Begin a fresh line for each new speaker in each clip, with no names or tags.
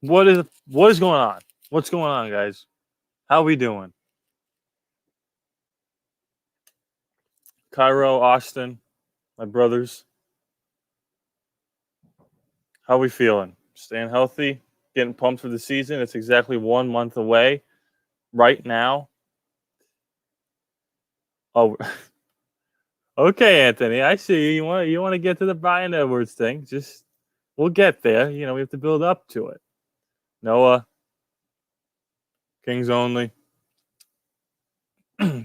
What is going on? What's going on, guys? How we doing? Cairo, Austin, my brothers. How we feeling? Staying healthy? Getting pumped for the season? It's exactly 1 month away right now. Oh, okay, Anthony. I see you. You want to get to the Bryan Edwards thing. We'll get there. We have to build up to it. Noah, Kings only.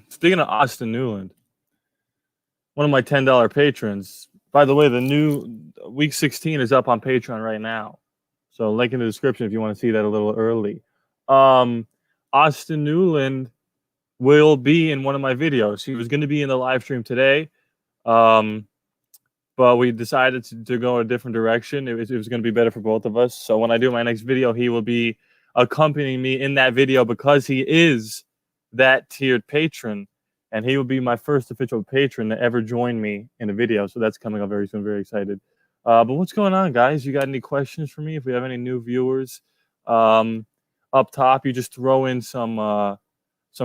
Speaking of Austin Newland, one of my $10 patrons. By the way, the new week 16 is up on Patreon right now. So link in the description if you want to see that a little early. Austin Newland will be in one of my videos. He was going to be in the live stream today, but we decided to go a different direction. It was going to be better for both of us. So when I do my next video, he will be accompanying me in that video because he is that tiered patron. And he will be my first official patron to ever join me in a video. So that's coming up very soon. Very excited. But what's going on, guys? You got any questions for me? If we have any new viewers, up top, you just throw in some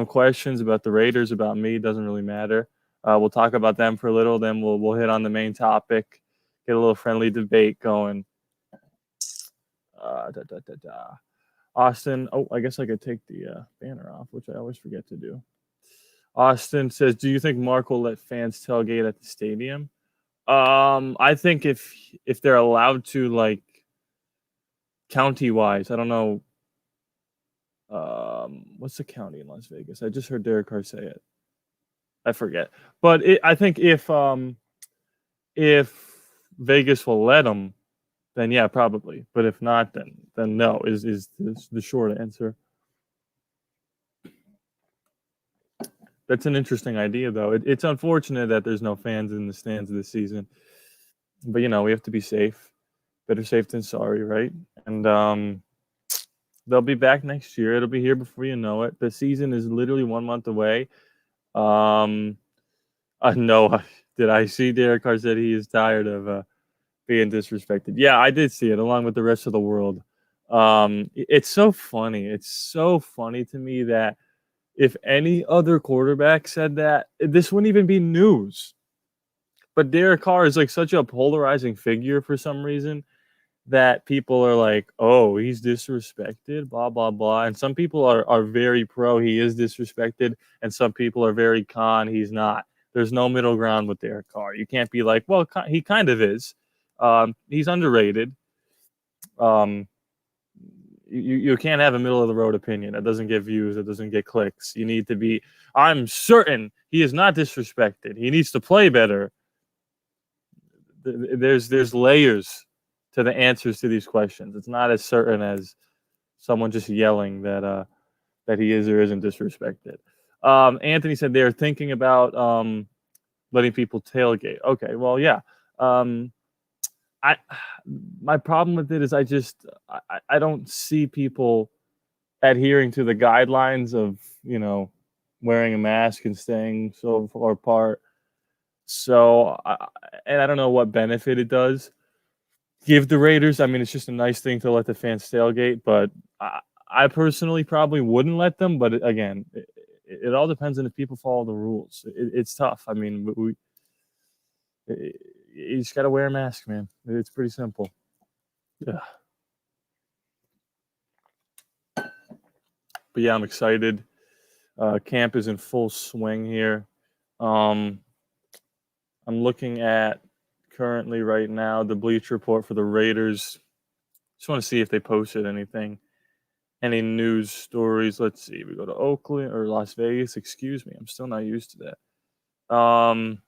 questions about the Raiders, about me. Doesn't really matter. We'll talk about them for a little. Then we'll hit on the main topic. Get a little friendly debate going. Austin. Oh, I guess I could take the banner off, which I always forget to do. Austin says, do you think Mark will let fans tailgate at the stadium? I think if they're allowed to, like, county-wise, I don't know. What's the county in Las Vegas? I just heard Derek Carr say it. I forget. But I think if Vegas will let them, then yeah, probably. But if not, then no, is the short answer. That's an interesting idea, though. It's unfortunate that there's no fans in the stands this season. But, we have to be safe. Better safe than sorry, right? And they'll be back next year. It'll be here before you know it. The season is literally 1 month away. I know. Did I see Derek Carr said he is tired of being disrespected? Yeah, I did see it, along with the rest of the world. It's so funny. It's so funny to me that if any other quarterback said that, this wouldn't even be news. But Derek Carr is like such a polarizing figure for some reason that people are like, oh, he's disrespected, blah, blah, blah. And some people are very pro, he is disrespected. And some people are very con, he's not. There's no middle ground with Derek Carr. You can't be like, well, he kind of is. He's underrated. You can't have a middle-of-the-road opinion. That doesn't get views. That doesn't get clicks. You need to be, I'm certain he is not disrespected. He needs to play better. There's layers to the answers to these questions. It's not as certain as someone just yelling that he is or isn't disrespected. Anthony said they're thinking about letting people tailgate. Okay, well, yeah. My problem with it is I don't see people adhering to the guidelines of, wearing a mask and staying so far apart. So, and I don't know what benefit it does give the Raiders. I mean, it's just a nice thing to let the fans tailgate, but I personally probably wouldn't let them. But again, it all depends on if people follow the rules. It's tough. I mean, you just got to wear a mask, man. It's pretty simple. Yeah. But yeah, I'm excited. Camp is in full swing here. I'm looking at currently right now the Bleach Report for the Raiders. Just want to see if they posted anything, any news stories. Let's see. We go to Oakland or Las Vegas. Excuse me. I'm still not used to that.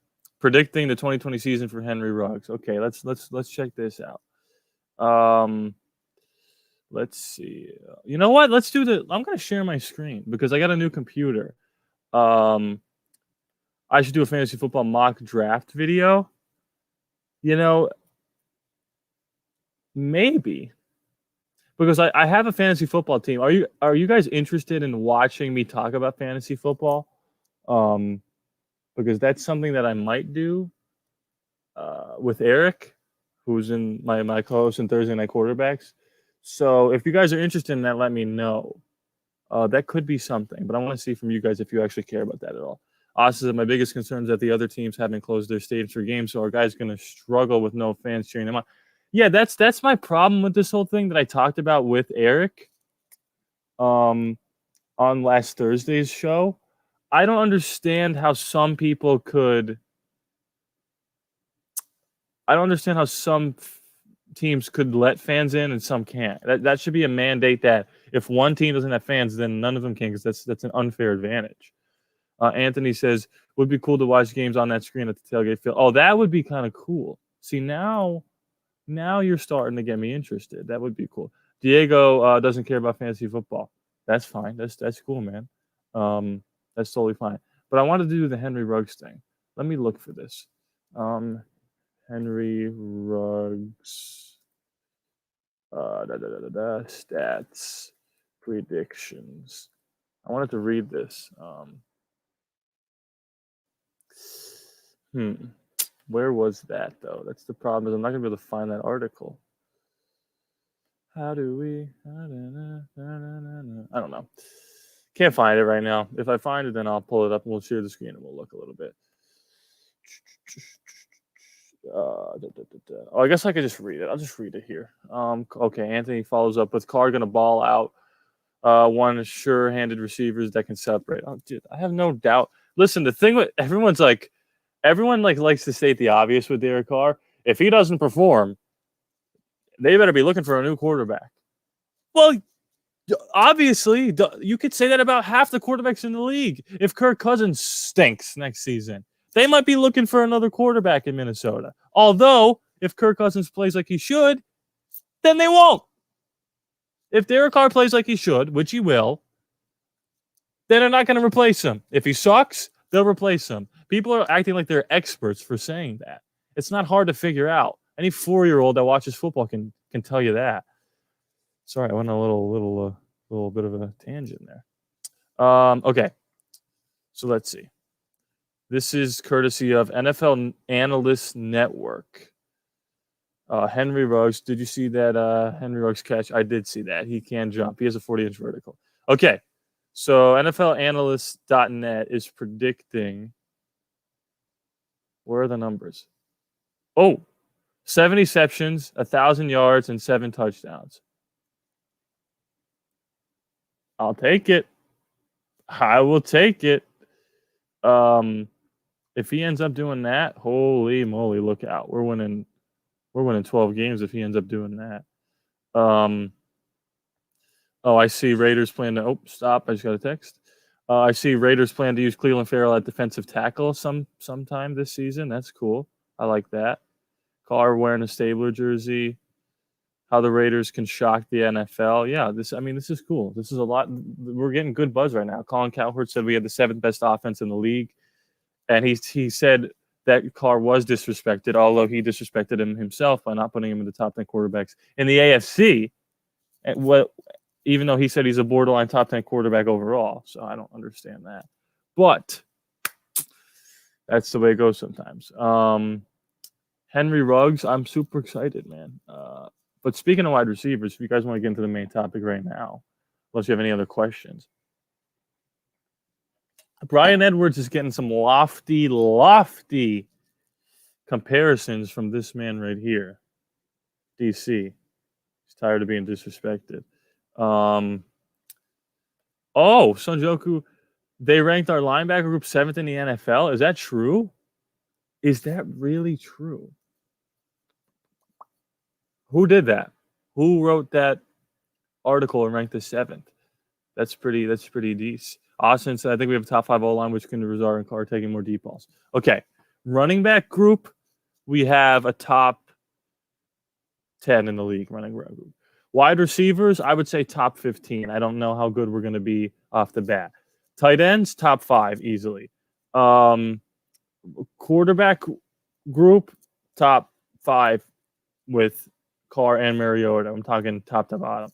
Predicting the 2020 season for Henry Ruggs. Okay, let's check this out. Let's see. You know what? Let's do I'm going to share my screen because I got a new computer. I should do a fantasy football mock draft video. Maybe. Because I have a fantasy football team. Are you guys interested in watching me talk about fantasy football? Because that's something that I might do with Eric, who's in my co-host in Thursday Night Quarterbacks. So if you guys are interested in that, let me know. That could be something, but I want to see from you guys if you actually care about that at all. Austin said, my biggest concern is that the other teams haven't closed their stadiums for games, so our guys going to struggle with no fans cheering them on. Yeah, that's my problem with this whole thing that I talked about with Eric on last Thursday's show. I don't understand how some people could. I don't understand how some teams could let fans in and some can't. That should be a mandate that if one team doesn't have fans, then none of them can, because that's an unfair advantage. Anthony says, would be cool to watch games on that screen at the tailgate field. Oh, that would be kind of cool. See, now you're starting to get me interested. That would be cool. Diego doesn't care about fantasy football. That's fine. That's cool, man. That's totally fine. But I wanted to do the Henry Ruggs thing. Let me look for this. Henry Ruggs stats predictions. I wanted to read this. Where was that though? That's the problem. Is I'm not gonna be able to find that article. How do we? I don't know. Can't find it right now. If I find it, then I'll pull it up and we'll share the screen and we'll look a little bit. Oh, I guess I could just read it. I'll just read it here. Okay, Anthony follows up with Carr going to ball out one sure-handed receivers that can separate. Oh, dude, I have no doubt. Listen, the thing with everyone likes to state the obvious with Derek Carr. If he doesn't perform, they better be looking for a new quarterback. Well, obviously, you could say that about half the quarterbacks in the league. If Kirk Cousins stinks next season, they might be looking for another quarterback in Minnesota. Although, if Kirk Cousins plays like he should, then they won't. If Derek Carr plays like he should, which he will, then they're not going to replace him. If he sucks, they'll replace him. People are acting like they're experts for saying that. It's not hard to figure out. Any 4-year-old that watches football can tell you that. Sorry, I went on a little bit of a tangent there. Okay, so let's see. This is courtesy of NFL Analyst Network. Henry Ruggs, did you see that Henry Ruggs catch? I did see that. He can jump. He has a 40-inch vertical. Okay, so NFLanalyst.net is predicting. Where are the numbers? Oh, 7 receptions, 1,000 yards, and 7 touchdowns. I'll take it. I will take it. If he ends up doing that, holy moly, look out. We're winning 12 games if he ends up doing that. I see Raiders plan to stop. I just got a text. I see Raiders plan to use Cleveland Farrell at defensive tackle sometime this season. That's cool. I like that. Carr wearing a Stabler jersey. How the Raiders can shock the NFL. Yeah, this is cool. This is a lot. We're getting good buzz right now. Colin Cowherd said we had the 7th best offense in the league. And he said that Carr was disrespected, although he disrespected him himself by not putting him in the top 10 quarterbacks in the AFC. Even though he said he's a borderline top 10 quarterback overall. So I don't understand that. But that's the way it goes sometimes. Henry Ruggs, I'm super excited, man. But speaking of wide receivers, if you guys want to get into the main topic right now, unless you have any other questions. Bryan Edwards is getting some lofty comparisons from this man right here. DC. He's tired of being disrespected. Sonjoku, they ranked our linebacker group 7th in the NFL. Is that true? Is that really true? Who did that? Who wrote that article and ranked the 7th? That's pretty decent. Austin said, I think we have a top 5 O-line, which can Razar and Carr taking more deep balls. Okay. Running back group, we have a top 10 in the league running back group. Wide receivers, I would say top 15. I don't know how good we're going to be off the bat. Tight ends, top 5 easily. Quarterback group, top 5 with Carr and Mariota. I'm talking top to bottom.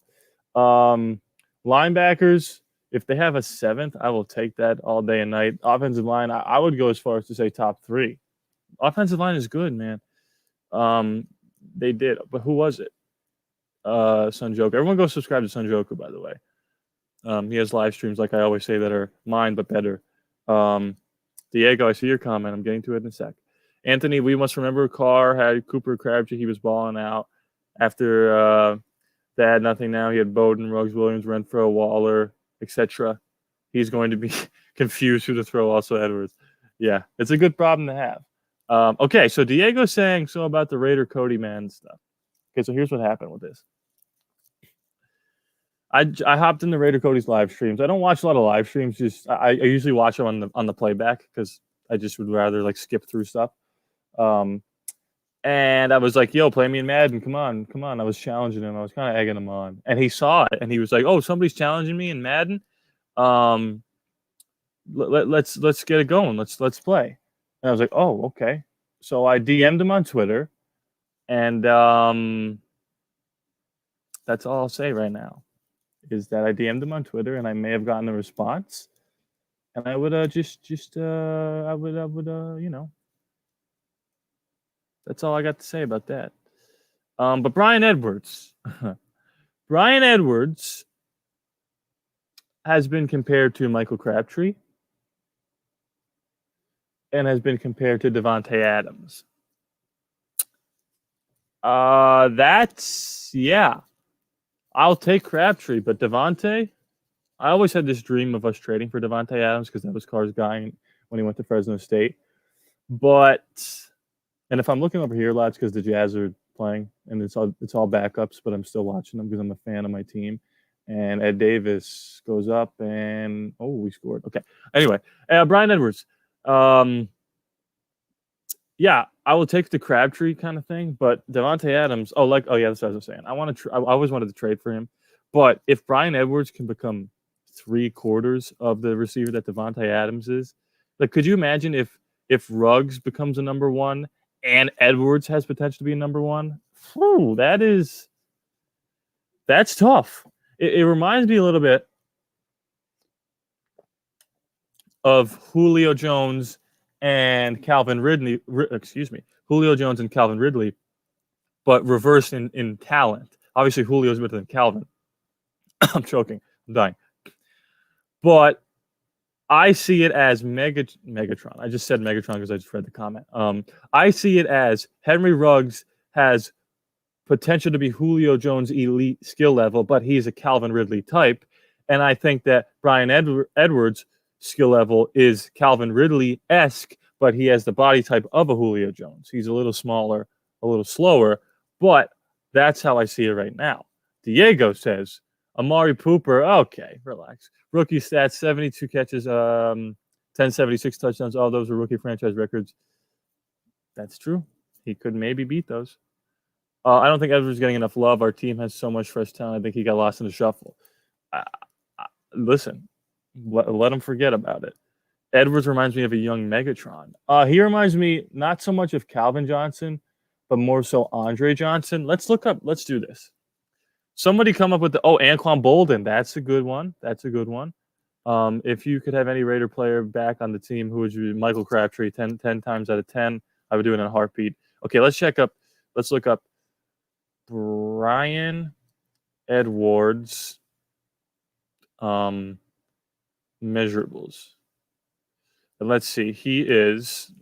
Linebackers, if they have a 7th, I will take that all day and night. Offensive line, I would go as far as to say top 3. Offensive line is good, man. They did, but who was it? Sunjoku. Everyone go subscribe to Sunjoku, by the way. He has live streams, like I always say, that are mine but better. Diego, I see your comment. I'm getting to it in a sec. Anthony, we must remember Carr had Cooper Crabtree. He was balling out. After they had nothing now, he had Bowden, Ruggs, Williams, Renfro, Waller, etc. He's going to be confused who to throw. Also, Edwards. Yeah, it's a good problem to have. Okay, so Diego's saying so about the Raider Cody man stuff. Okay, so here's what happened with this. I hopped in the Raider Cody's live streams. I don't watch a lot of live streams. Just I usually watch them on the playback because I just would rather like skip through stuff. And I was like, "Yo, play me in Madden. Come on." I was challenging him. I was kind of egging him on, and he saw it, and he was like, "Oh, somebody's challenging me in Madden. Let's get it going. Let's play." And I was like, "Oh, okay." So I DM'd him on Twitter, and that's all I'll say right now. Is that I DM'd him on Twitter, and I may have gotten a response, and I would you know, that's all I got to say about that. But Bryan Edwards, Bryan Edwards has been compared to Michael Crabtree, and has been compared to Davante Adams. Yeah. I'll take Crabtree, but Davante, I always had this dream of us trading for Davante Adams because that was Carr's guy when he went to Fresno State. But, and if I'm looking over here, lads, because the Jazz are playing, and it's all backups, but I'm still watching them because I'm a fan of my team. And Ed Davis goes up, and we scored. Okay. Anyway, Bryan Edwards. Yeah, I will take the Crabtree kind of thing, but Davante Adams. Yeah, that's what I was saying. I always wanted to trade for him, but if Bryan Edwards can become 3/4 of the receiver that Davante Adams is, like, could you imagine if Ruggs becomes a number one and Edwards has potential to be a number one? Whew, that's tough. It reminds me a little bit of Julio Jones and Calvin Ridley. Julio Jones and Calvin Ridley, but reversed in talent. Obviously, Julio's better than Calvin. I'm choking. I'm dying. But I see it as Megatron. I just said Megatron because I just read the comment. I see it as Henry Ruggs has potential to be Julio Jones' elite skill level, but he's a Calvin Ridley type. And I think that Bryan Edwards' skill level is Calvin Ridley-esque, but he has the body type of a Julio Jones. He's a little smaller, a little slower, but that's how I see it right now. Diego says, Amari Cooper, okay, relax. Rookie stats, 72 catches, 1076 touchdowns. All those are rookie franchise records. That's true. He could maybe beat those. I don't think Edwards is getting enough love. Our team has so much fresh talent. I think he got lost in the shuffle. Listen, let him forget about it. Edwards reminds me of a young Megatron. He reminds me not so much of Calvin Johnson, but more so Andre Johnson. Let's do this. Somebody come up with Anquan Bolden. That's a good one. If you could have any Raider player back on the team, who would you be? Michael Crabtree, 10 times out of 10. I would do it in a heartbeat. Okay, let's look up Bryan Edwards measurables. And let's see. He's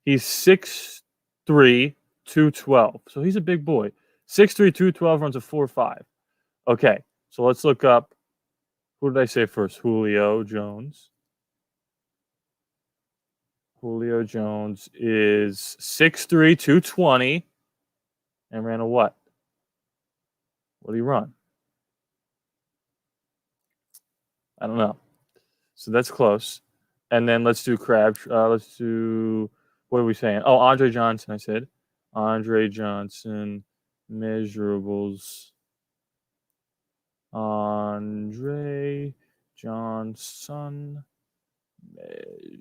6'3", 212. So he's a big boy. 6'3", 212, runs a 4.5. Okay, so let's look up. Who did I say first? Julio Jones. Julio Jones is 6'3", 220, and ran a what? What did he run? I don't know. So that's close. And then let's do let's do, what are we saying? Andre Johnson, I said. Andre Johnson measurables. Andre Johnson measurables.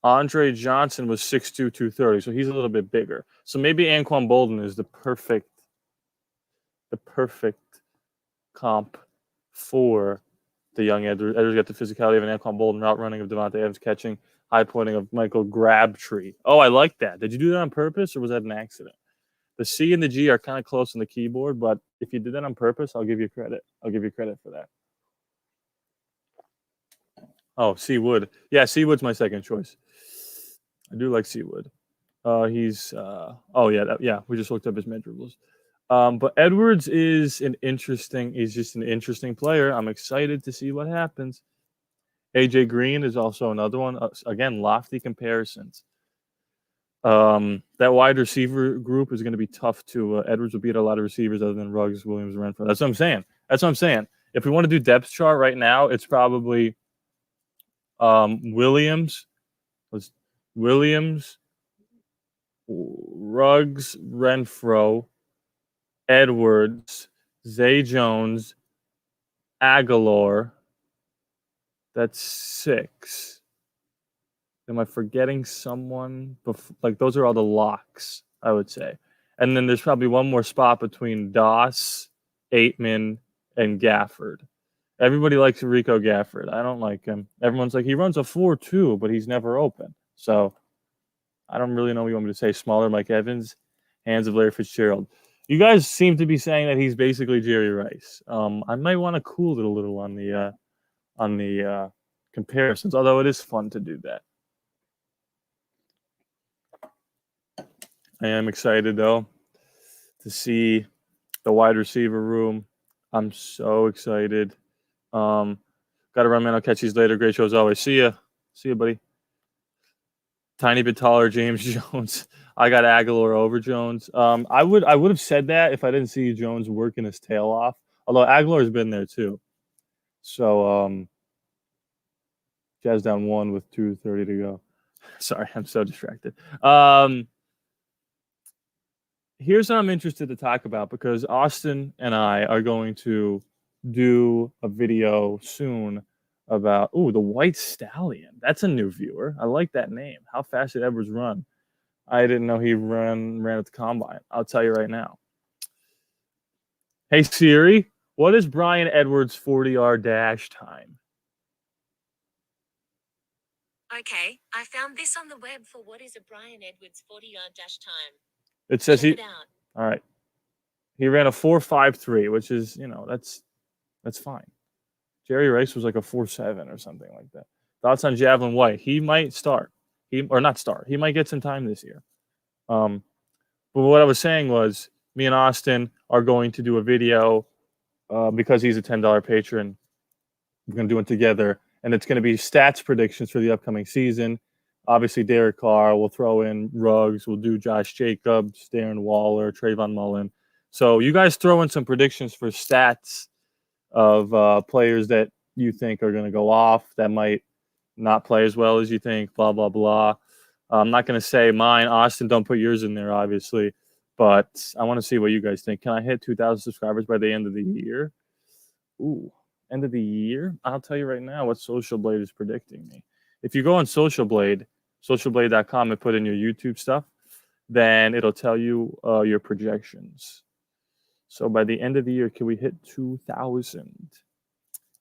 Andre Johnson was 6'2", 230, so he's a little bit bigger. So maybe Anquan Bolden is the perfect comp for the young Edwards. Edwards got the physicality of an Anquan Bolden, route running of Davante Adams, catching, high pointing of Michael Crabtree. Oh, I like that. Did you do that on purpose, or was that an accident? The C and the G are kind of close on the keyboard, but if you did that on purpose, I'll give you credit. I'll give you credit for that. Oh, Seawood. Yeah, Seawood's my second choice. I do like Seawood. He's yeah. We just looked up his measurables. But Edwards is just an interesting player. I'm excited to see what happens. AJ Green is also another one. Again, lofty comparisons. That wide receiver group is going to be tough to. Edwards will beat a lot of receivers other than Ruggs, Williams, Renfro. That's what I'm saying. If we want to do depth chart right now, it's probably Williams, Ruggs, Renfro, Edwards, Zay Jones, Aguilar. That's 6. Am I forgetting someone? Like, those are all the locks, I would say. And then there's probably one more spot between Doss, Aitman, and Gafford. Everybody likes Rico Gafford. I don't like him. Everyone's like, he runs a 4.2, but he's never open. So I don't really know what you want me to say. Smaller Mike Evans, hands of Larry Fitzgerald. You guys seem to be saying that he's basically Jerry Rice. I might want to cool it a little on the comparisons, although it is fun to do that. I am excited, though, to see the wide receiver room. I'm so excited. Got to run, man. I'll catch you later. Great show as always. See ya, buddy. Tiny bit taller, James Jones. I got Aguilar over Jones. I would have said that if I didn't see Jones working his tail off. Although Aguilar's been there too. So Jazz down 1 with 2:30 to go. Sorry, I'm so distracted. Here's what I'm interested to talk about, because Austin and I are going to do a video soon about the White Stallion. That's a new viewer. I like that name. How fast did Edwards run? I didn't know he ran at the combine. I'll tell you right now. Hey Siri, what is Bryan Edwards' 40-yard dash time?
Okay, I found this on the web for what is a Bryan Edwards 40-yard dash time.
It says
Check it out.
All right. He ran a 4.53, which is, that's fine. Jerry Rice was like a 4.7 or something like that. Thoughts on Javelin White? He might start. He might get some time this year. But what I was saying was, me and Austin are going to do a video because he's a $10 patron. We're going to do it together, and it's going to be stats predictions for the upcoming season. Obviously, Derek Carr. We'll throw in Ruggs. We'll do Josh Jacobs, Darren Waller, Trayvon Mullen. So you guys throw in some predictions for stats of players that you think are going to go off, that might not play as well as you think, blah, blah, blah. I'm not going to say mine. Austin, don't put yours in there, obviously. But I want to see what you guys think. Can I hit 2,000 subscribers by the end of the year? Ooh, end of the year? I'll tell you right now what Social Blade is predicting me. If you go on Social Blade, socialblade.com, and put in your YouTube stuff, then it'll tell you your projections. So by the end of the year, can we hit 2,000?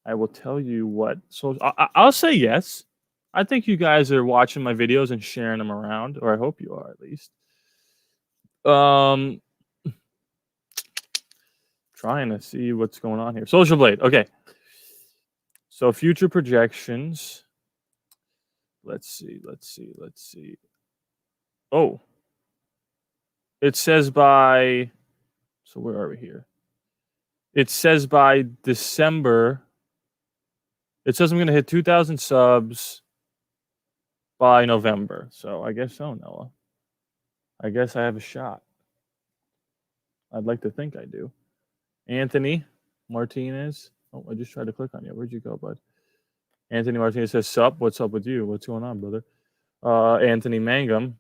I will tell you what. So I'll say yes. I think you guys are watching my videos and sharing them around, or I hope you are at least. Trying to see what's going on here. Social Blade. Okay. So future projections. Let's see. Oh. It says by... So where are we here? It says by December. It says I'm going to hit 2,000 subs by November. So I guess so, Noah. I guess I have a shot. I'd like to think I do. Anthony Martinez. Oh, I just tried to click on you. Where'd you go, bud? Anthony Martinez says, sup? What's up with you? What's going on, brother? Anthony Mangum.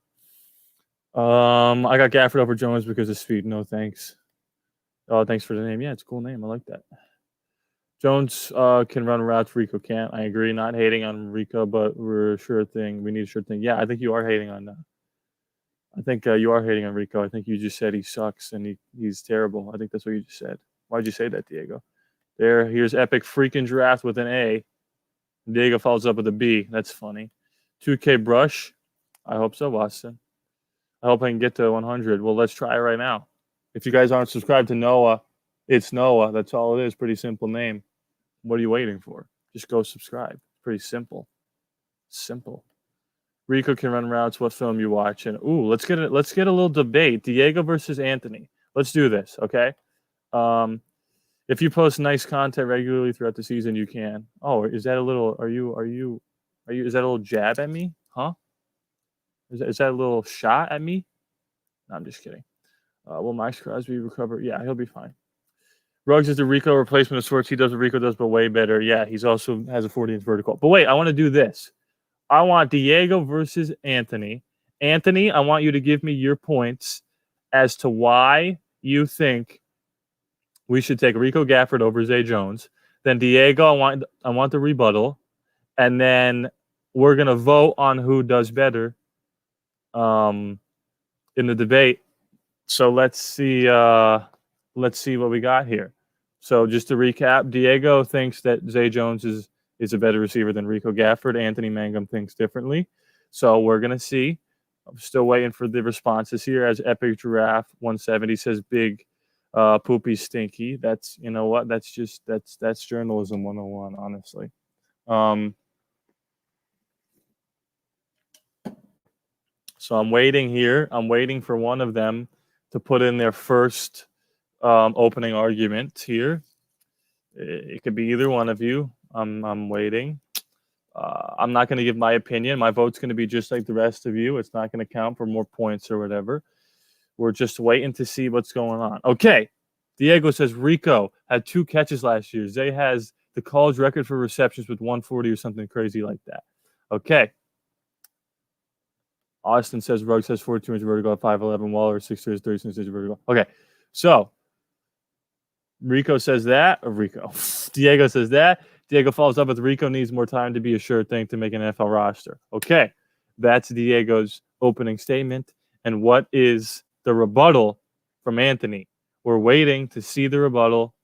I got Gafford over Jones because of speed. No, thanks. Oh, thanks for the name. Yeah, it's a cool name. I like that. Jones can run routes. Rico can't. I agree. Not hating on Rico, but we're a sure thing. We need a sure thing. Yeah, I think you are hating on I think you are hating on Rico. I think you just said he sucks and he's terrible. I think that's what you just said. Why'd you say that, Diego? Here's Epic Freaking Draft with an A. Diego follows up with a B. That's funny. 2K Brush. I hope so, Watson. I hope I can get to 100. Well, let's try it right now. If you guys aren't subscribed to Noah, it's Noah. That's all it is. Pretty simple name. What are you waiting for? Just go subscribe. Pretty simple. Simple. Rico can run routes. What film you watching? Ooh, let's get a little debate. Diego versus Anthony. Let's do this, okay? If you post nice content regularly throughout the season, you can. Oh, is that a little? Is that a little jab at me? Huh? Is that a little shot at me? No, I'm just kidding. Will Max Crosby recover? Yeah, he'll be fine. Ruggs is the Rico replacement of sorts. He does what Rico does, but way better. Yeah, he's also has a 40-inch vertical. But wait, I want to do this. I want Diego versus Anthony. Anthony, I want you to give me your points as to why you think we should take Rico Gafford over Zay Jones. Then Diego, I want the rebuttal, and then we're gonna vote on who does better in the debate. So let's see what we got here. So just to recap, Diego thinks that Zay Jones is a better receiver than Rico Gafford. Anthony Mangum thinks differently. So we're gonna see. I'm still waiting for the responses here. As Epic Giraffe 170 says, big poopy stinky. That's, you know what? That's journalism 101, honestly. So I'm waiting here. I'm waiting for one of them to put in their first opening argument here. It could be either one of you. I'm waiting. I'm not going to give my opinion. My vote's going to be just like the rest of you. It's not going to count for more points or whatever. We're just waiting to see what's going on. Okay. Diego says Rico had 2 catches last year. Zay has the college record for receptions with 140 or something crazy like that. Okay. Austin says Ruggs has 42 inch vertical at 5'11. Waller 6'3", 36 inch vertical. Okay. So Rico says that. Or Rico. Diego says that. Diego follows up with Rico needs more time to be a sure thing to make an NFL roster. Okay. That's Diego's opening statement. And what is the rebuttal from Anthony? We're waiting to see the rebuttal.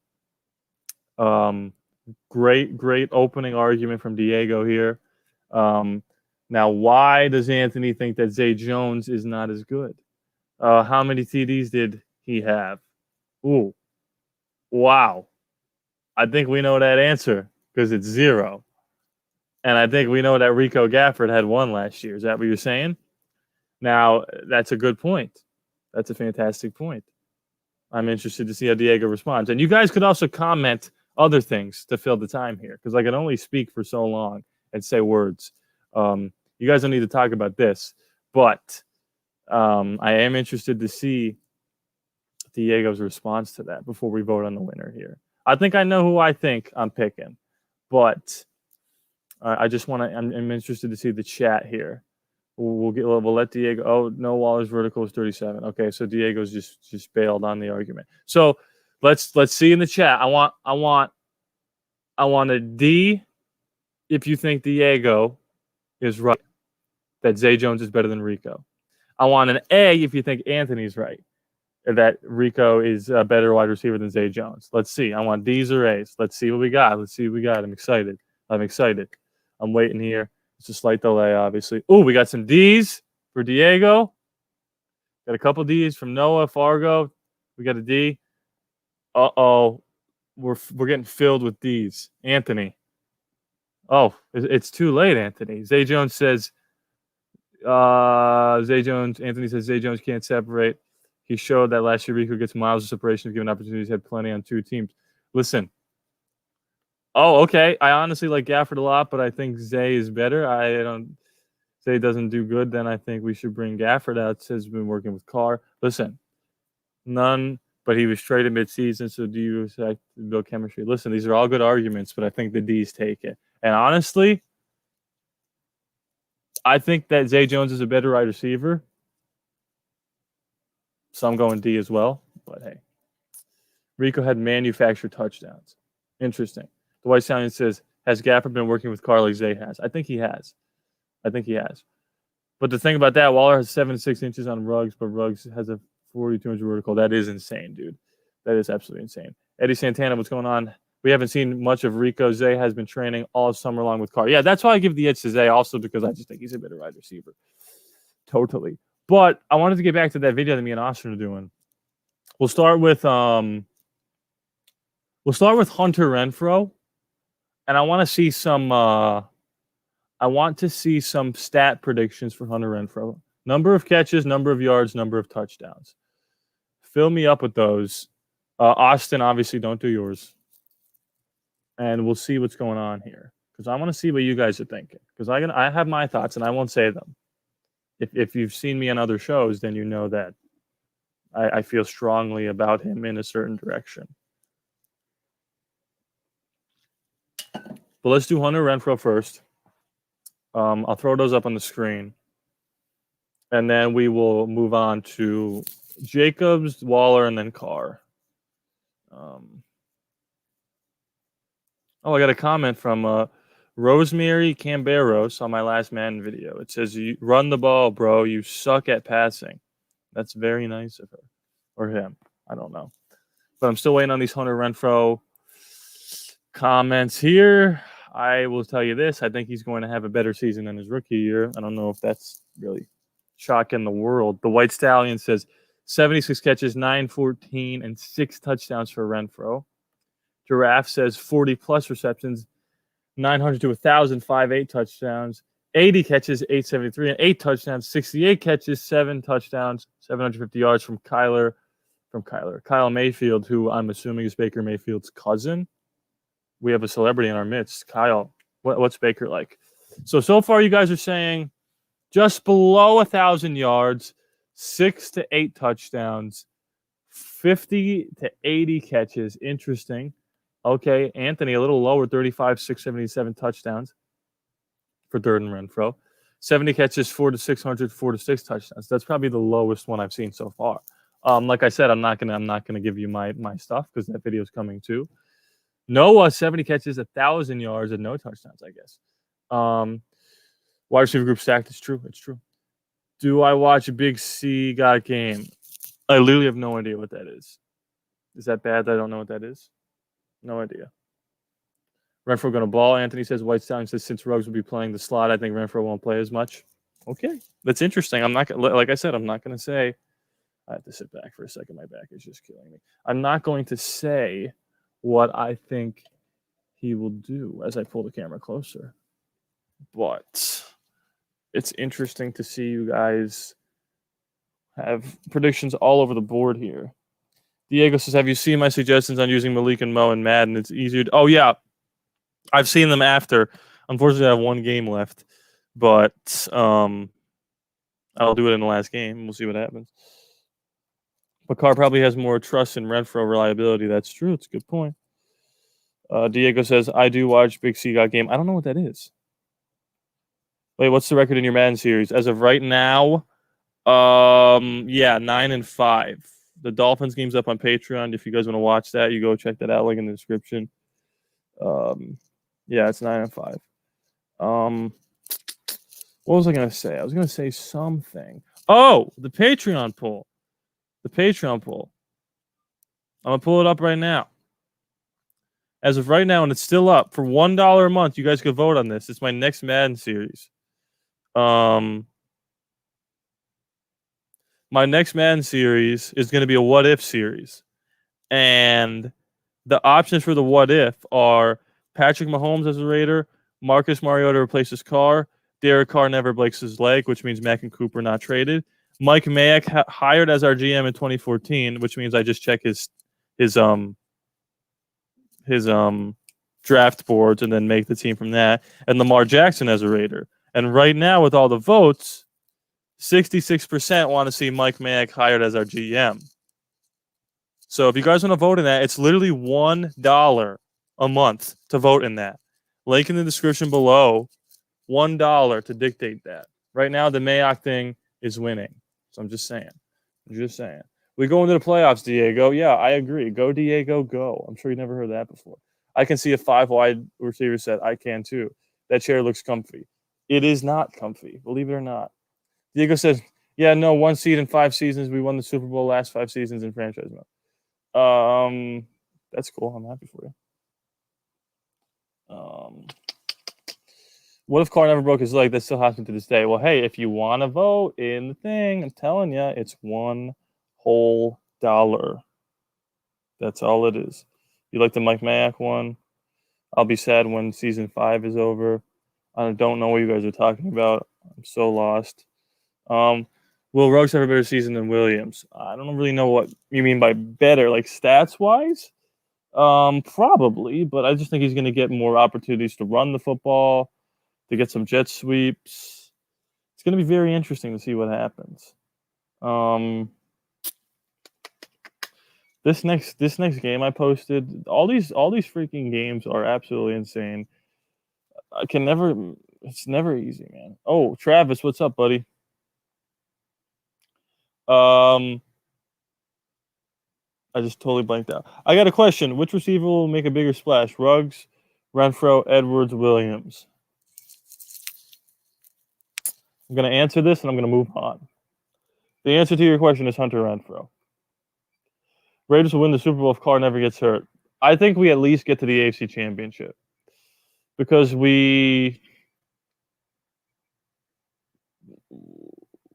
Great opening argument from Diego here. Now, why does Anthony think that Zay Jones is not as good? How many TDs did he have? Ooh. Wow. I think we know that answer because it's 0. And I think we know that Rico Gafford had 1 last year. Is that what you're saying? Now, that's a good point. That's a fantastic point. I'm interested to see how Diego responds. And you guys could also comment other things to fill the time here because I can only speak for so long and say words. You guys don't need to talk about this, but I am interested to see Diego's response to that before we vote on the winner here. I think I know who I think I'm picking, but I just want to. I'm interested to see the chat here. We'll let Diego. Oh no, Waller's vertical is 37. Okay, so Diego's just bailed on the argument. So let's see in the chat. I want a D if you think Diego is right, that Zay Jones is better than Rico. I want an A if you think Anthony's right, that Rico is a better wide receiver than Zay Jones. Let's see. I want D's or A's. Let's see what we got. I'm excited. I'm waiting here. It's a slight delay, obviously. Oh, we got some D's for Diego. Got a couple D's from Noah Fargo. We got a D. Uh-oh. We're getting filled with D's. Anthony. Oh, it's too late, Anthony. Zay Jones says Anthony says Zay Jones can't separate. He showed that last year Rico gets miles of separation if given opportunities. Had plenty on 2 teams. Listen. Oh, okay. I honestly like Gafford a lot, but I think Zay is better. Zay doesn't do good, then I think we should bring Gafford out. Says he's been working with Carr. Listen, none, but he was traded midseason, so do you expect to build chemistry? Listen, these are all good arguments, but I think the D's take it. And honestly, I think that Zay Jones is a better wide receiver. So I'm going D as well. But hey, Rico had manufactured touchdowns. Interesting. The White Stallion says, has Gafford been working with Carr like Zay has? I think he has. But the thing about that, Waller has 7-6 inches on Ruggs, but Ruggs has a 42 inch vertical. That is insane, dude. That is absolutely insane. Eddie Santana, what's going on? We haven't seen much of Rico. Zay has been training all summer long with Carr. Yeah, that's why I give the edge to Zay, also because I just think he's a better wide receiver. Totally. But I wanted to get back to that video that me and Austin are doing. We'll start with Hunter Renfro, and I want to see some stat predictions for Hunter Renfro. Number of catches, number of yards, number of touchdowns. Fill me up with those. Austin, obviously, don't do yours. And we'll see what's going on here. Because I want to see what you guys are thinking. Because I have my thoughts, and I won't say them. If you've seen me on other shows, then you know that I feel strongly about him in a certain direction. But let's do Hunter Renfro first. I'll throw those up on the screen. And then we will move on to Jacobs, Waller, and then Carr. I got a comment from Rosemary Camberos on my last Madden video. It says, "You run the ball, bro. You suck at passing." That's very nice of her. Or him. I don't know. But I'm still waiting on these Hunter Renfro comments here. I will tell you this. I think he's going to have a better season than his rookie year. I don't know if that's really shocking the world. The White Stallion says 76 catches, 914, and 6 touchdowns for Renfro. Giraffe says 40-plus receptions, 900 to 1,000, 8 touchdowns, 80 catches, 873, and 8 touchdowns, 68 catches, 7 touchdowns, 750 yards from Kyle Mayfield, who I'm assuming is Baker Mayfield's cousin. We have a celebrity in our midst. Kyle, what's Baker like? So far you guys are saying just below 1,000 yards, 6 to 8 touchdowns, 50 to 80 catches. Interesting. Okay, Anthony, a little lower, 35, 677 touchdowns for Durden Renfro. 70 catches, 4 to 600, 4 to 6 touchdowns. That's probably the lowest one I've seen so far. Like I said, I'm not gonna give you my stuff because that video is coming too. Noah, 70 catches, 1,000 yards, and no touchdowns, I guess. Wide receiver group stacked. It's true. Do I watch a Big C got game? I literally have no idea what that is. Is that bad that I don't know what that is? No idea. Renfro going to ball. Anthony says White Stallion says since Ruggs will be playing the slot, I think Renfro won't play as much. Okay, that's interesting. I'm not like I said. I'm not going to say. I have to sit back for a second. My back is just killing me. I'm not going to say what I think he will do as I pull the camera closer. But it's interesting to see you guys have predictions all over the board here. Diego says, have you seen my suggestions on using Malik and Mo and Madden? It's easier. Oh, yeah. I've seen them after. Unfortunately, I have one game left. But I'll do it in the last game. We'll see what happens. But Carr probably has more trust in Renfro reliability. That's true. It's a good point. Diego says, I do watch Big C Got Game. I don't know what that is. Wait, what's the record in your Madden series? As of right now, 9-5. The Dolphins game's up on Patreon. If you guys want to watch that, you go check that out. Link in the description. It's 9-5. What was I going to say? I was going to say something. Oh, the Patreon poll. I'm going to pull it up right now. As of right now, and it's still up, for $1 a month, you guys can vote on this. It's my next Madden series. My next Madden series is going to be a what if series. And the options for the what if are Patrick Mahomes as a Raider, Marcus Mariota replaces Carr, Derek Carr never breaks his leg, which means Mack and Cooper not traded, Mike Mayock hired as our GM in 2014, which means I just check his draft boards and then make the team from that, and Lamar Jackson as a Raider. And right now, with all the votes, 66% want to see Mike Mayock hired as our GM. So if you guys want to vote in that, it's literally $1 a month to vote in that. Link in the description below, $1 to dictate that. Right now, the Mayock thing is winning. So I'm just saying. We go into the playoffs, Diego. Yeah, I agree. Go, Diego, go. I'm sure you never heard that before. I can see a 5-wide receiver set. I can too. That chair looks comfy. It is not comfy, believe it or not. Diego says, yeah, no, 1 seed in 5 seasons. We won the Super Bowl last 5 seasons in franchise mode. That's cool. I'm happy for you. What if Carr never broke his leg? That still happens to this day. Well, hey, if you want to vote in the thing, I'm telling you, it's $1 whole. That's all it is. You like the Mike Mayock one? I'll be sad when season 5 is over. I don't know what you guys are talking about. I'm so lost. Will Ruggs have a better season than Williams? I don't really know what you mean by better, like stats wise. Probably, but I just think he's going to get more opportunities to run the football, to get some jet sweeps. It's going to be very interesting to see what happens. This next game I posted, all these freaking games are absolutely insane. I can never. It's never easy, man. Oh, Travis, what's up, buddy? I just totally blanked out. I got a question. Which receiver will make a bigger splash? Ruggs, Renfro, Edwards, Williams. I'm going to answer this and I'm going to move on. The answer to your question is Hunter Renfro. Raiders will win the Super Bowl if Carr never gets hurt. I think we at least get to the AFC Championship because we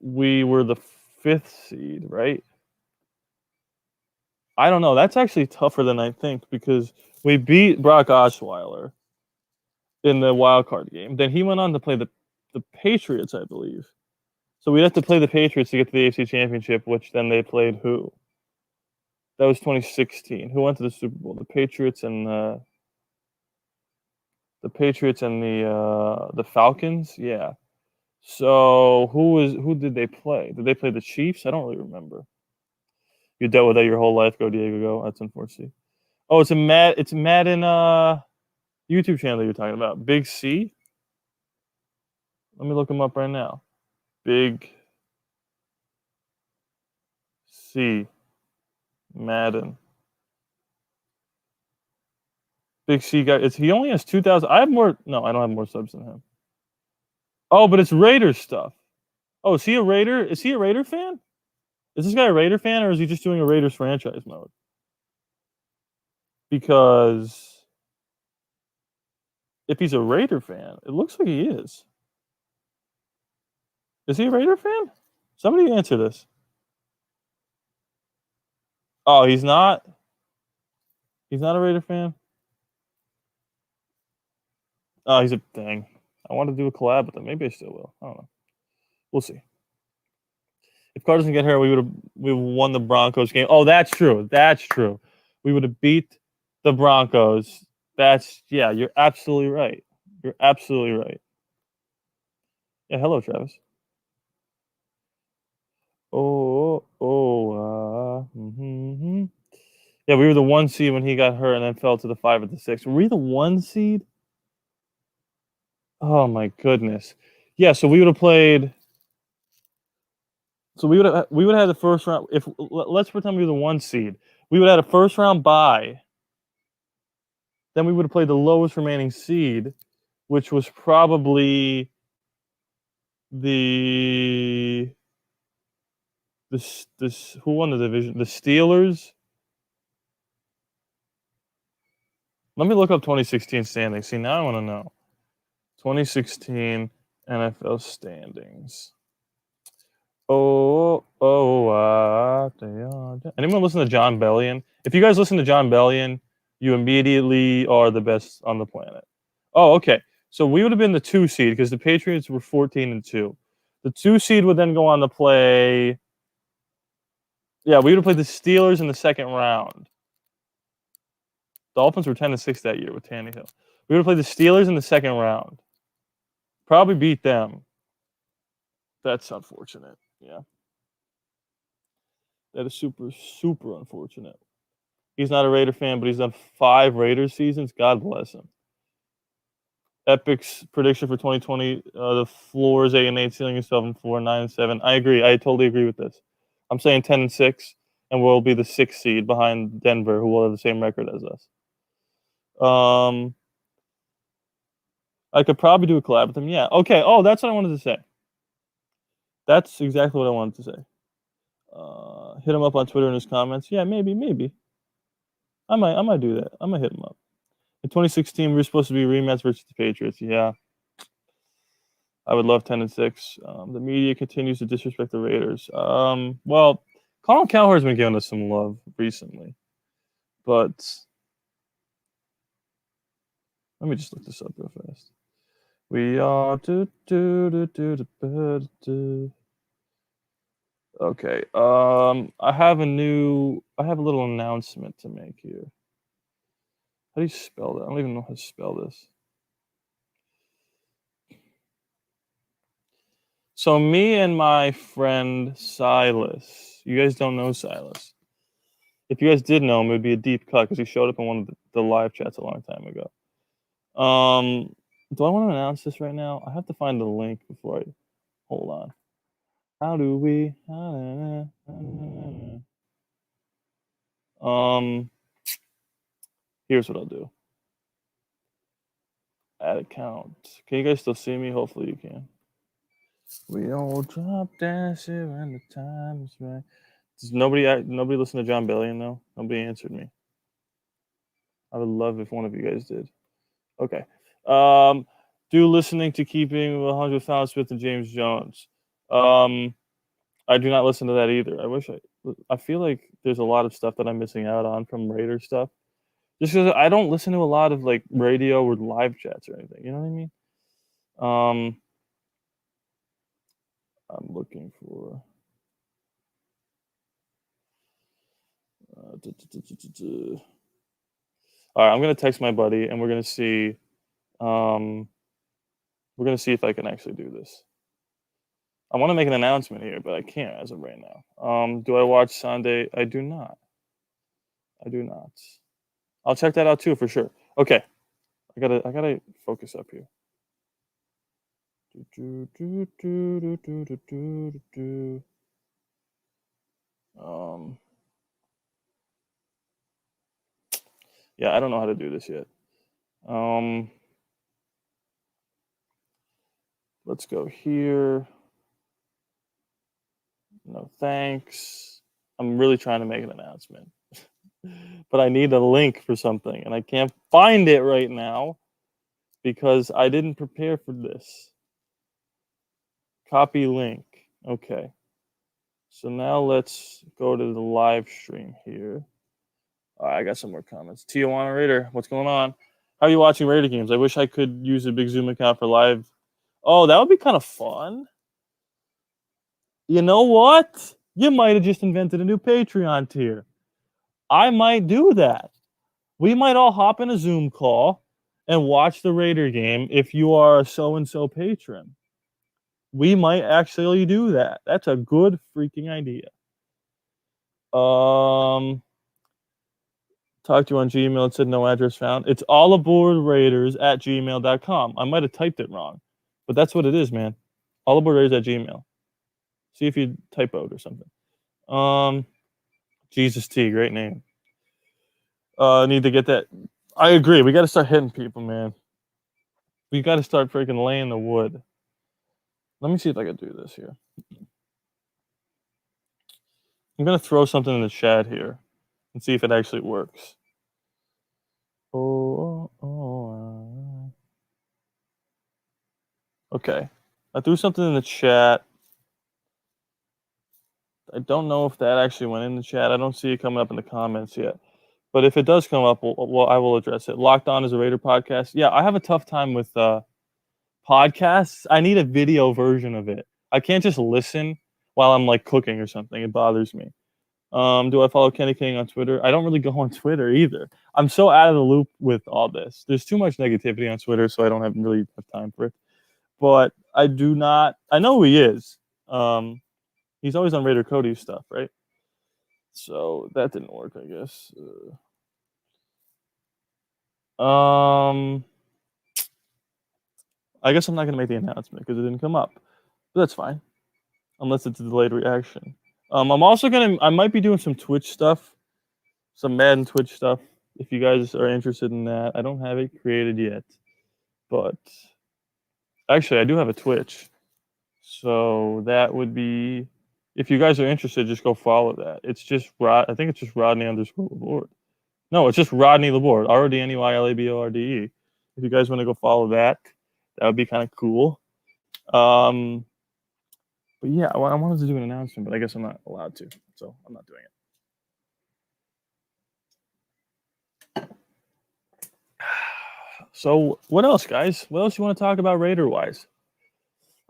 were the 5th seed, right? I don't know. That's actually tougher than I think because we beat Brock Osweiler in the wild card game. Then he went on to play the Patriots, I believe. So we'd have to play the Patriots to get to the AFC Championship, which then they played who? That was 2016. Who went to the Super Bowl? The Patriots and the Falcons. Yeah. So who did they play? Did they play the Chiefs? I don't really remember. You dealt with that your whole life. Go Diego, go. That's unfortunate. Oh, it's Madden YouTube channel that you're talking about. Big C. Let me look him up right now. Big C. Madden. Big C guy. He only has 2,000. I have more. No, I don't have more subs than him. Oh, but it's Raiders stuff. Oh, is he a Raider? Is he a Raider fan? Is this guy a Raider fan, or is he just doing a Raiders franchise mode? Because if he's a Raider fan, it looks like he is. Is he a Raider fan? Somebody answer this. Oh, he's not? He's not a Raider fan? Oh, he's a dang. I want to do a collab with him. Maybe I still will. I don't know. We'll see. If Carr doesn't get hurt, we would have won the Broncos game. Oh, that's true. That's true. We would have beat the Broncos. You're absolutely right. You're absolutely right. Yeah, hello, Travis. Yeah, we were the 1 seed when he got hurt and then fell to the 5 at the 6. Were we the 1 seed? Oh my goodness. Yeah, so we would have played. So we would have had the first round. Let's pretend we were the 1 seed, we would have had a first round bye. Then we would have played the lowest remaining seed, which was probably who won the division? The Steelers. Let me look up 2016 standings. See, now I want to know. 2016 NFL standings. Anyone listen to John Bellion? If you guys listen to John Bellion, you immediately are the best on the planet. Oh, okay. So we would have been the 2 seed because the Patriots were 14-2. The 2 seed would then go on to play. Yeah, we would have played the Steelers in the second round. Dolphins were 10-6 that year with Tannehill. We would have played the Steelers in the second round. Probably beat them. That's unfortunate. Yeah. That is super, super unfortunate. He's not a Raider fan, but he's done 5 Raiders seasons. God bless him. Epic's prediction for 2020: the floor is 8-8, ceiling is 7-4, 9-7. I agree. I totally agree with this. I'm saying 10-6, and we'll be the 6th seed behind Denver, who will have the same record as us. I could probably do a collab with him. Yeah. Okay. Oh, that's what I wanted to say. That's exactly what I wanted to say. Hit him up on Twitter in his comments. Yeah, maybe. I might do that. I might hit him up. In 2016, we were supposed to be rematch versus the Patriots. Yeah. I would love 10-6. The media continues to disrespect the Raiders. Well, Colin Cowherd's been giving us some love recently. But let me just look this up real fast. We are okay. I have a little announcement to make here. How do you spell that? I don't even know how to spell this. So me and my friend Silas, you guys don't know Silas. If you guys did know him, it would be a deep cut because he showed up in one of the live chats a long time ago. Do I want to announce this right now? I have to find the link before I hold on. How do we? Here's what I'll do. Add account. Can you guys still see me? Hopefully you can. We all drop dancer when the time is right. Does nobody listen to John Bellion though? Nobody answered me. I would love if one of you guys did. Okay. Do listening to Keeping 100 with Fallon Smith and James Jones. I do not listen to that either. I feel like there's a lot of stuff that I'm missing out on from Raider stuff. Just because I don't listen to a lot of like radio or live chats or anything. You know what I mean? I'm looking for. All right, I'm gonna text my buddy, and we're gonna see. We're gonna see if I can actually do this. I want to make an announcement here, but I can't as of right now. Do I watch Sunday? I do not. I'll check that out too for sure. Okay, I gotta focus up here. Yeah, I don't know how to do this yet. Let's go here. No thanks. I'm really trying to make an announcement. But I need a link for something, and I can't find it right now because I didn't prepare for this. Copy link. Okay. So now let's go to the live stream here. I got some more comments. Tijuana Raider, what's going on? How are you watching Raider games? I wish I could use a big Zoom account for live. Oh, that would be kind of fun. You know what? You might have just invented a new Patreon tier. I might do that. We might all hop in a Zoom call and watch the Raider game if you are a so-and-so patron. We might actually do that. That's a good freaking idea. Talked to you on Gmail. It said no address found. It's allaboardraiders@gmail.com. I might have typed it wrong, but that's what it is, man. Allaboardraiders@gmail. See if you typoed or something. Jesus T, great name. Need to get that. I agree. We got to start hitting people, man. We got to start freaking laying the wood. Let me see if I can do this here. I'm gonna throw something in the chat here and see if it actually works. Okay, I threw something in the chat. I don't know if that actually went in the chat. I don't see it coming up in the comments yet. But if it does come up, well, I will address it. Locked On is a Raider podcast. Yeah, I have a tough time with podcasts. I need a video version of it. I can't just listen while I'm like cooking or something. It bothers me. Do I follow Kenny King on Twitter? I don't really go on Twitter either. I'm so out of the loop with all this. There's too much negativity on Twitter, so I don't really have time for it. But I do not. I know who he is. He's always on Raider Cody's stuff, right? So that didn't work, I guess. I guess I'm not gonna make the announcement because it didn't come up. But that's fine, unless it's a delayed reaction. I'm also I might be doing some Twitch stuff, some Madden Twitch stuff. If you guys are interested in that, I don't have it created yet, but actually I do have a Twitch, so that would be. If you guys are interested, just go follow that. It's just I think it's just Rodney_Laborde. No, it's just Rodney Laborde. RODNEYLABORDE. If you guys want to go follow that, that would be kind of cool. But yeah, I wanted to do an announcement, but I guess I'm not allowed to, so I'm not doing it. So what else, guys? What else you want to talk about Raider wise?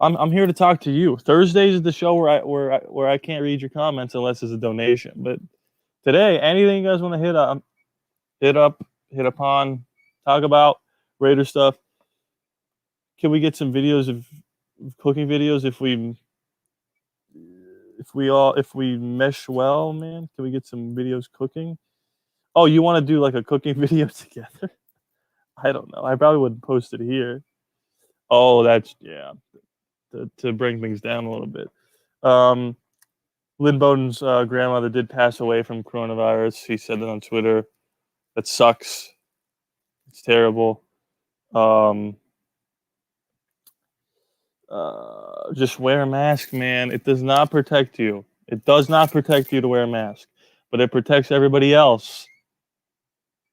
I'm here to talk to you. Thursdays is the show where I can't read your comments unless it's a donation. But today, anything you guys want to hit upon, talk about Raider stuff. Can we get some videos of cooking videos if we mesh well, man? Can we get some videos cooking? Oh, you want to do like a cooking video together? I don't know. I probably wouldn't post it here. Oh, that's yeah. To bring things down a little bit. Lynn Bowden's grandmother did pass away from coronavirus. He said that on Twitter. That sucks. It's terrible. Just wear a mask, man. It does not protect you. It does not protect you to wear a mask, but it protects everybody else.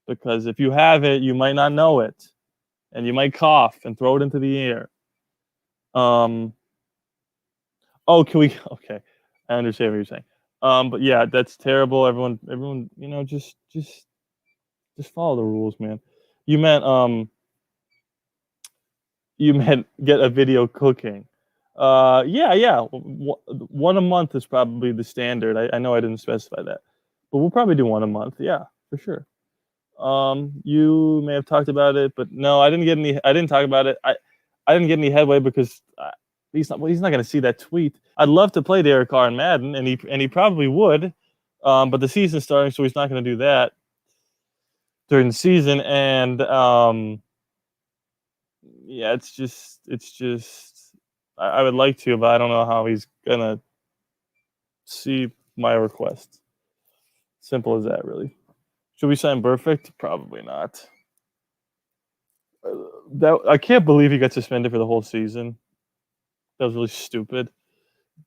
Because if you have it, you might not know it, and you might cough and throw it into the air. Oh, can we? Okay, I understand what you're saying. But yeah, that's terrible. Everyone, just follow the rules, man. You meant get a video cooking. Yeah. One a month is probably the standard. I know I didn't specify that, but we'll probably do one a month. Yeah, for sure. You may have talked about it, but no, I didn't talk about it. I didn't get any headway because he's not going to see that tweet. I'd love to play Derek Carr in Madden, and he probably would, but the season's starting, so he's not going to do that during the season. And yeah, it's just I would like to, but I don't know how he's gonna see my request. Simple as that, really. Should we sign Perfect? Probably not. I can't believe he got suspended for the whole season. That was really stupid.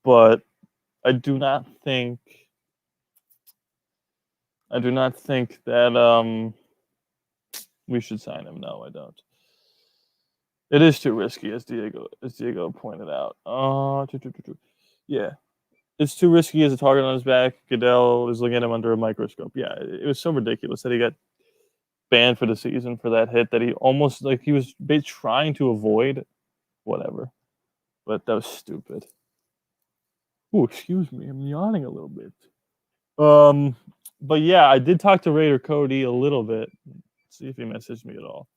But I do not think that we should sign him. No, I don't. It is too risky, as Diego pointed out. Yeah. It's too risky as a target on his back. Goodell is looking at him under a microscope. Yeah, it was so ridiculous that he got banned for the season for that hit that he almost he was trying to avoid. Whatever. But that was stupid. Oh, excuse me. I'm yawning a little bit. But yeah, I did talk to Raider Cody a little bit. Let's see if he messaged me at all.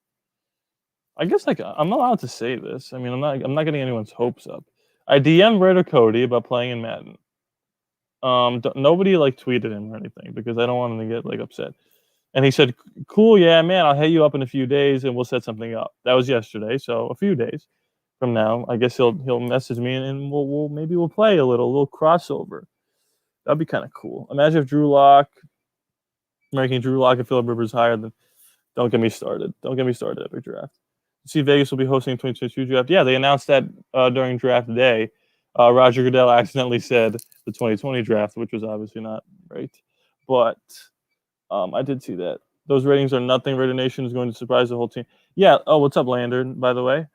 I guess I'm allowed to say this. I mean, I'm not getting anyone's hopes up. I DM'd Raider Cody about playing in Madden. Nobody tweeted him or anything because I don't want him to get upset. And he said, "Cool, yeah, man, I'll hit you up in a few days and we'll set something up." That was yesterday, so a few days from now, I guess he'll message me and we'll play a little crossover. That'd be kind of cool. Imagine if ranking Drew Lock and Phillip Rivers higher than. Don't get me started. Don't get me started every draft. See, Vegas will be hosting 2022 draft. Yeah, they announced that during draft day. Roger Goodell accidentally said the 2020 draft, which was obviously not right. But I did see that. Those ratings are nothing. Raider Nation is going to surprise the whole team. Yeah. Oh, what's up, Lander, by the way?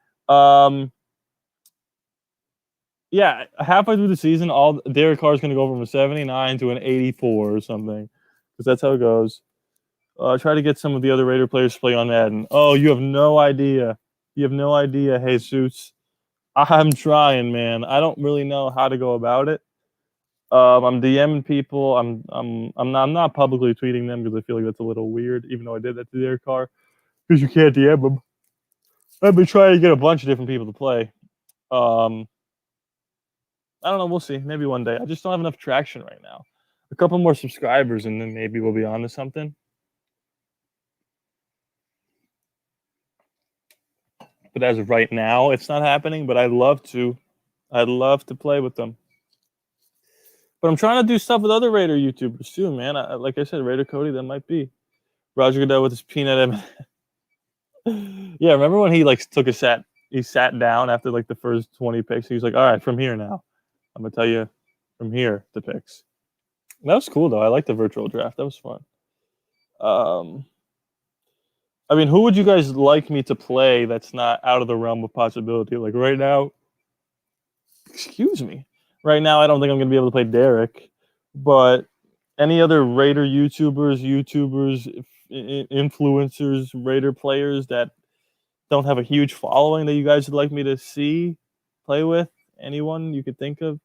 Yeah, halfway through the season, Derek Carr is going to go from a 79 to an 84 or something. Because that's how it goes. Try to get some of the other Raider players to play on Madden. Oh, you have no idea. You have no idea, Jesus. I'm trying, man. I don't really know how to go about it. I'm DMing people. I'm not publicly tweeting them because I feel like that's a little weird. Even though I did that to Derek Carr, because you can't DM them. I've been trying to get a bunch of different people to play. I don't know. We'll see. Maybe one day. I just don't have enough traction right now. A couple more subscribers, and then maybe we'll be on to something. But as of right now, it's not happening. But I'd love to. I'd love to play with them. But I'm trying to do stuff with other Raider YouTubers too, man. Like I said, Raider Cody, that might be. Roger Goodell with his peanut. Yeah, remember when he he sat down after the first 20 picks. He was like, "All right, from here now, I'm gonna tell you from here the picks." That was cool though. I like the virtual draft. That was fun. I mean, who would you guys like me to play that's not out of the realm of possibility? Like right now, excuse me. Right now, I don't think I'm going to be able to play Derek, but any other Raider YouTubers, influencers, Raider players that don't have a huge following that you guys would like me to see, play with? Anyone you could think of?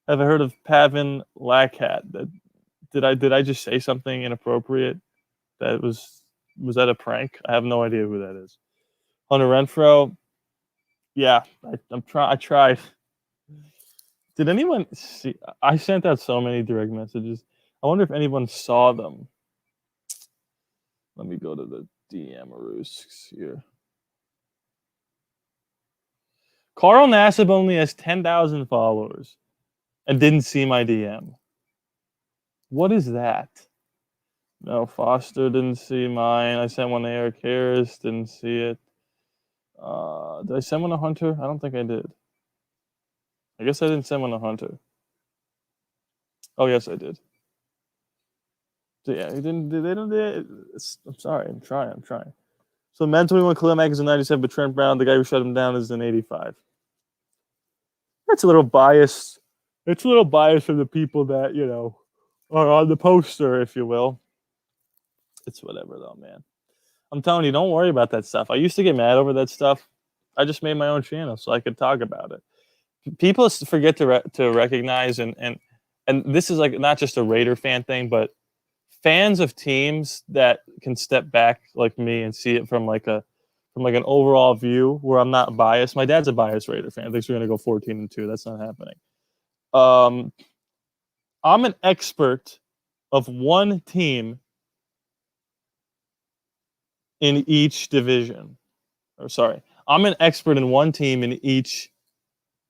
Have I heard of Pavin Lackhat? Did I just say something inappropriate? That was that a prank? I have no idea who that is. Hunter Renfro. Yeah, I tried. Did anyone see? I sent out so many direct messages. I wonder if anyone saw them. Let me go to the DM here. Carl Nassib only has 10,000 followers and didn't see my DM. What is that? No, Foster didn't see mine. I sent one to Eric Harris, didn't see it. Did I send one to Hunter? I don't think I did. I guess I didn't send one to Hunter. Oh, yes, I did. So, yeah, he didn't. They don't. I'm sorry. I'm trying. So, Men 21 Khalil Mack is a 97, but Trent Brown, the guy who shut him down, is an 85. That's a little biased. It's a little biased from the people that, are on the poster, if you will. It's whatever, though, man. I'm telling you, don't worry about that stuff. I used to get mad over that stuff. I just made my own channel so I could talk about it. People forget to recognize, and this is like not just a Raider fan thing, but fans of teams that can step back like me and see it from like an overall view where I'm not biased. My dad's a biased Raider fan. Thinks we're gonna go 14-2. That's not happening. I'm an expert of one team in each division. Or sorry, I'm an expert in one team in each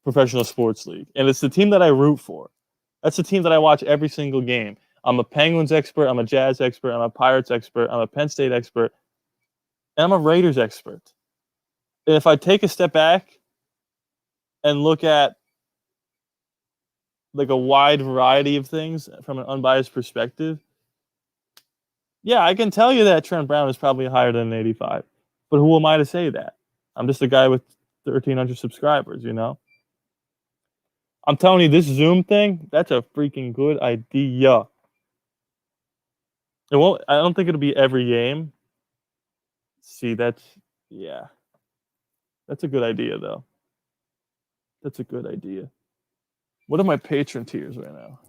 professional sports league, and it's the team that I root for. That's the team that I watch every single game. I'm a Penguins expert. I'm a Jazz expert. I'm a Pirates expert. I'm a Penn State expert. And I'm a Raiders expert. And if I take a step back and look at like a wide variety of things from an unbiased perspective, yeah, I can tell you that Trent Brown is probably higher than an 85. But who am I to say that? I'm just a guy with 1,300 subscribers, I'm telling you, this Zoom thing, that's a freaking good idea. I don't think it'll be every game. See, that's a good idea, though. That's a good idea. What are my patron tiers right now?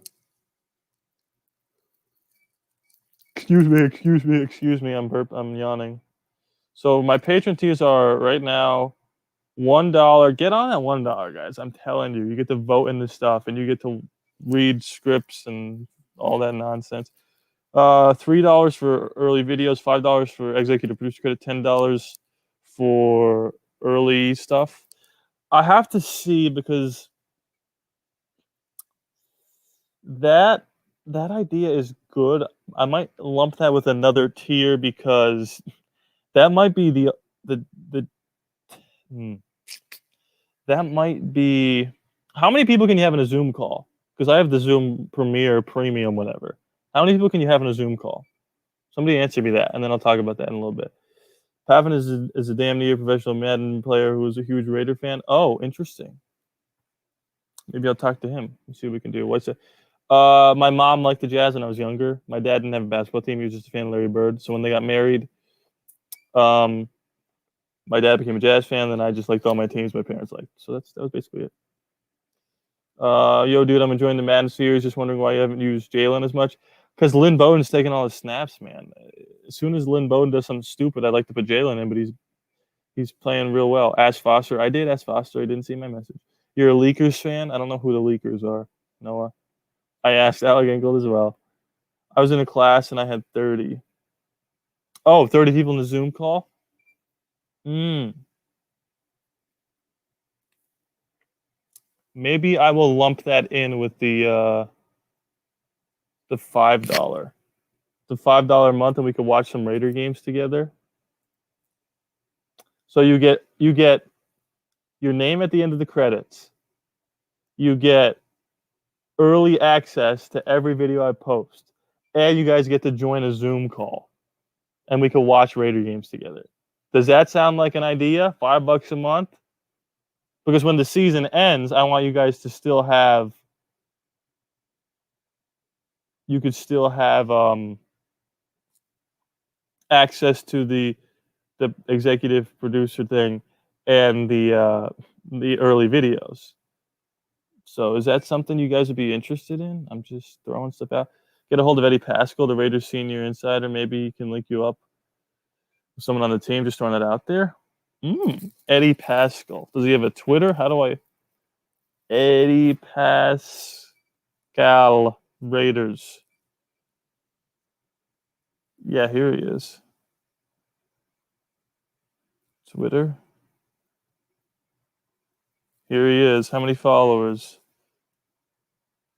Excuse me. I'm yawning. So my patron tiers are right now $1. Get on at $1, guys. I'm telling you, you get to vote in this stuff, and you get to read scripts and all that nonsense. $3 for early videos, $5 for executive producer credit, $10 for early stuff. I have to see because that idea is good. I might lump that with another tier because that might be that might be how many people can you have in a Zoom call? Because I have the Zoom Premier Premium, whatever. How many people can you have in a Zoom call? Somebody answer me that, and then I'll talk about that in a little bit. Pavin is a damn near professional Madden player who is a huge Raider fan. Oh, interesting. Maybe I'll talk to him and see what we can do. What's it? My mom liked the Jazz when I was younger. My dad didn't have a basketball team. He was just a fan of Larry Bird. So when they got married, my dad became a Jazz fan. Then I just liked all my teams my parents liked. So that was basically it. Yo, dude, I'm enjoying the Madden series. Just wondering why you haven't used Jalen as much. Because Lynn Bowden's taking all his snaps, man. As soon as Lynn Bowden does something stupid, I'd like to put Jalen in, but he's playing real well. Ask Foster. I did ask Foster. I didn't see my message. You're a Leakers fan? I don't know who the Leakers are, Noah. I asked Alec Engel as well. I was in a class and I had 30. Oh, 30 people in the Zoom call? Maybe I will lump that in with the $5. The $5 a month, and we could watch some Raider games together. So you get your name at the end of the credits. You get early access to every video I post, and you guys get to join a Zoom call, and we could watch Raider games together. Does that sound like an idea? $5 a month? Because when the season ends, I want you guys to still have. You could still have access to the the executive producer thing and the early videos. So is that something you guys would be interested in? I'm just throwing stuff out. Get a hold of Eddie Pascal, the Raiders senior insider. Maybe he can link you up with someone on the team. Just throwing that out there. Eddie Pascal. Does he have a Twitter? How do I? Eddie Pascal Raiders. Yeah, here he is. Twitter. Here he is. How many followers?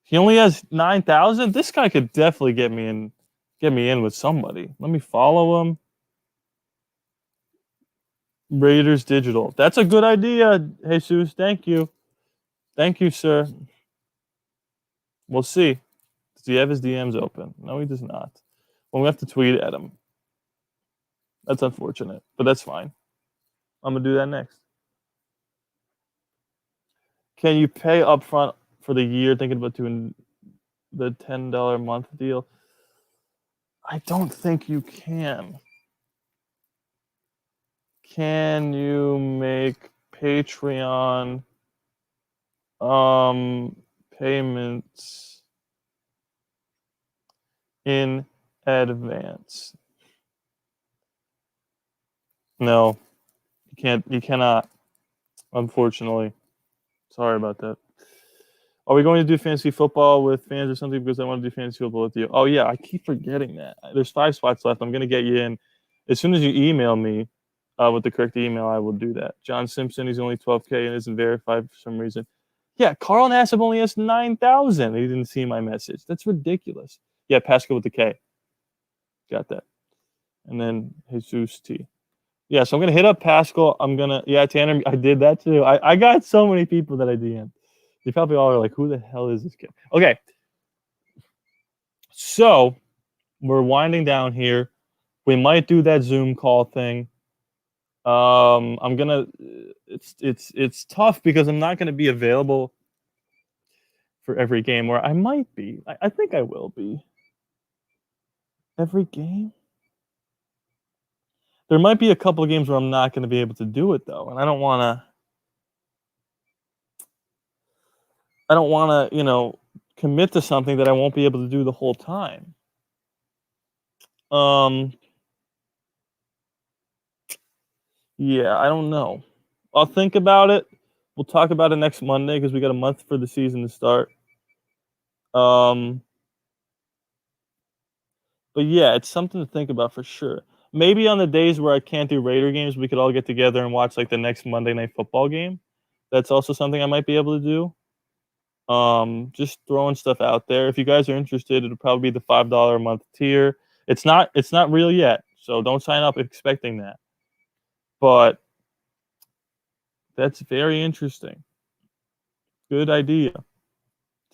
He only has 9,000. This guy could definitely get me in with somebody. Let me follow him. Raiders Digital. That's a good idea, Jesus. Thank you. Thank you, sir. We'll see. Does he have his DMs open? No, he does not. Well, we have to tweet at him. That's unfortunate, but that's fine. I'm going to do that next. Can you pay upfront for the year? Thinking about doing the $10 a month deal. I don't think you can. Can you make Patreon payments in advance? No, you can't. You cannot. Unfortunately, sorry about that. Are we going to do fantasy football with fans or something? Because I want to do fantasy football with you. Oh yeah, I keep forgetting that. There's 5 spots left. I'm gonna get you in as soon as you email me with the correct email. I will do that. John Simpson, he's only 12K and isn't verified for some reason. Yeah, Carl Nassib only has 9,000. He didn't see my message. That's ridiculous. Yeah, Pascal with the K. Got that. And then Jesus T. Yeah, so I'm gonna hit up Pascal. Tanner. I did that too. I got so many people that I DM'd. You probably all are like, who the hell is this kid? Okay. So we're winding down here. We might do that Zoom call thing. I'm gonna. It's tough because I'm not gonna be available for every game. Where I might be. I think I will be. Every game. There might be a couple of games where I'm not going to be able to do it though, and I don't want to, commit to something that I won't be able to do the whole time. Yeah, I don't know. I'll think about it. We'll talk about it next Monday because we got a month for the season to start. But yeah, it's something to think about for sure. Maybe on the days where I can't do Raider games, we could all get together and watch like the next Monday Night Football game. That's also something I might be able to do. Just throwing stuff out there. If you guys are interested, it'll probably be the $5 a month tier. It's not real yet, so don't sign up expecting that. But that's very interesting. Good idea,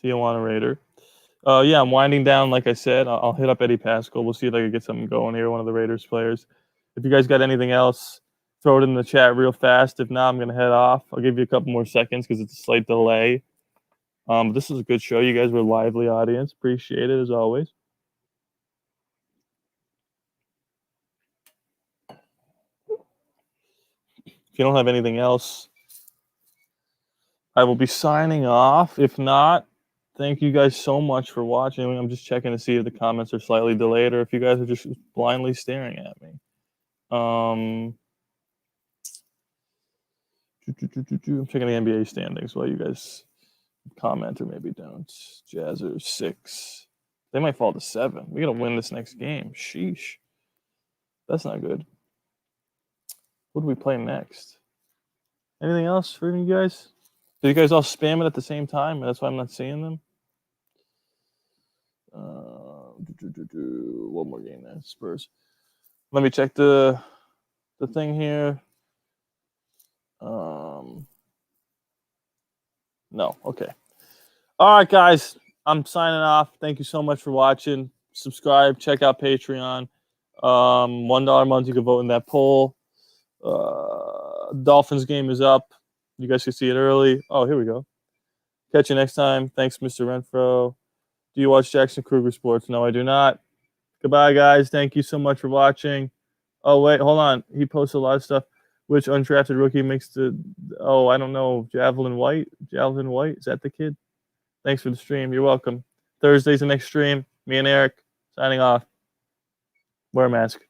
Tijuana Raider. Yeah, I'm winding down. Like I said, I'll hit up Eddie Pascal. We'll see if I can get something going here. One of the Raiders players. If you guys got anything else, throw it in the chat real fast. If not, I'm gonna head off. I'll give you a couple more seconds because it's a slight delay. This is a good show. You guys were a lively audience. Appreciate it as always. If you don't have anything else, I will be signing off. If not, thank you guys so much for watching. I'm just checking to see if the comments are slightly delayed or if you guys are just blindly staring at me. I'm checking the NBA standings while you guys comment or maybe don't. Jazzers 6. They might fall to 7. We got to win this next game. Sheesh. That's not good. What do we play next? Anything else for you guys? Do you guys all spam it at the same time? That's why I'm not seeing them. One more game there. Spurs. Let me check the thing here. No. Okay. All right, guys. I'm signing off. Thank you so much for watching. Subscribe. Check out Patreon. $1 a month. You can vote in that poll. Dolphins game is up. You guys can see it early. Oh, here we go. Catch you next time. Thanks, Mr. Renfro. Do you watch Jackson Kruger Sports? No, I do not. Goodbye, guys. Thank you so much for watching. Oh wait, hold on. He posts a lot of stuff. Which undrafted rookie makes the? Oh, I don't know. Javelin White. Is that the kid? Thanks for the stream. You're welcome. Thursday's the next stream. Me and Eric signing off. Wear a mask.